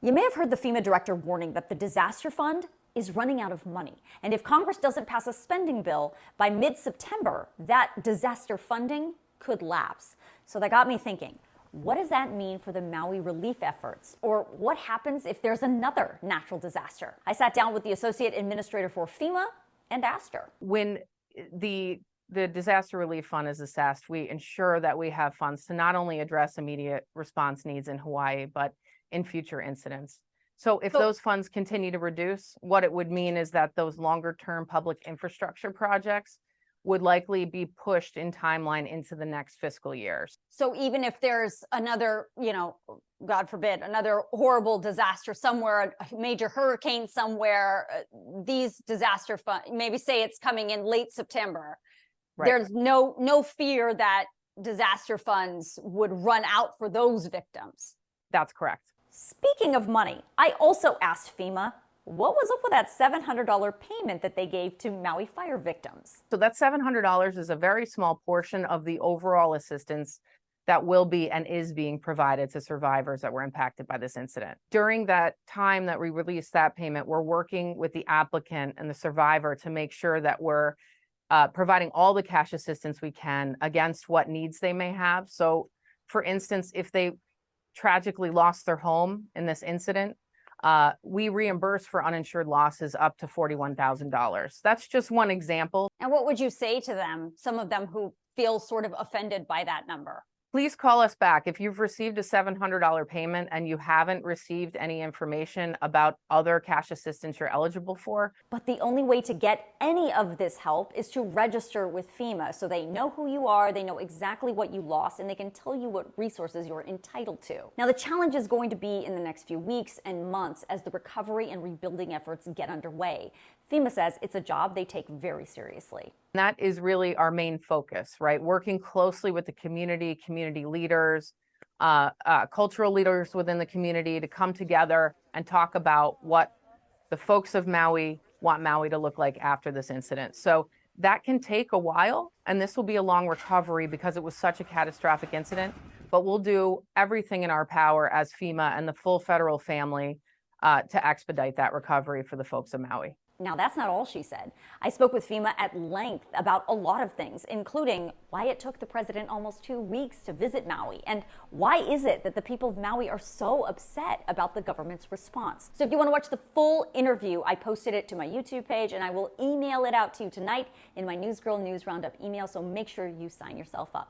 You may have heard the FEMA director warning that the disaster fund is running out of money. And if Congress doesn't pass a spending bill by mid-September, that disaster funding could lapse. So that got me thinking, what does that mean for the Maui relief efforts? Or what happens if there's another natural disaster? I sat down with the Associate Administrator for FEMA and asked her. When the disaster relief fund is assessed, we ensure that we have funds to not only address immediate response needs in Hawaii, but in future incidents. So if those funds continue to reduce, what it would mean is that those longer term public infrastructure projects would likely be pushed in timeline into the next fiscal years. So even if there's another, God forbid, another horrible disaster somewhere, a major hurricane somewhere, these disaster funds, maybe say it's coming in late September, right. There's no fear that disaster funds would run out for those victims. That's correct. Speaking of money, I also asked FEMA, what was up with that $700 payment that they gave to Maui fire victims? So that $700 is a very small portion of the overall assistance that will be and is being provided to survivors that were impacted by this incident. During that time that we released that payment, we're working with the applicant and the survivor to make sure that we're providing all the cash assistance we can against what needs they may have. So for instance, if they tragically lost their home in this incident, we reimburse for uninsured losses up to $41,000. That's just one example. And what would you say to them, some of them who feel sort of offended by that number? Please call us back. If you've received a $700 payment and you haven't received any information about other cash assistance you're eligible for. But the only way to get any of this help is to register with FEMA so they know who you are, they know exactly what you lost, and they can tell you what resources you're entitled to. Now, the challenge is going to be in the next few weeks and months as the recovery and rebuilding efforts get underway. FEMA says it's a job they take very seriously. That is really our main focus, right? Working closely with the community leaders, cultural leaders within the community to come together and talk about what the folks of Maui want Maui to look like after this incident. So that can take a while, and this will be a long recovery because it was such a catastrophic incident, but we'll do everything in our power as FEMA and the full federal family to expedite that recovery for the folks of Maui. Now, that's not all she said. I spoke with FEMA at length about a lot of things, including why it took the president almost 2 weeks to visit Maui, and why is it that the people of Maui are so upset about the government's response. So if you want to watch the full interview, I posted it to my YouTube page, and I will email it out to you tonight in my News Girl News Roundup email, so make sure you sign yourself up.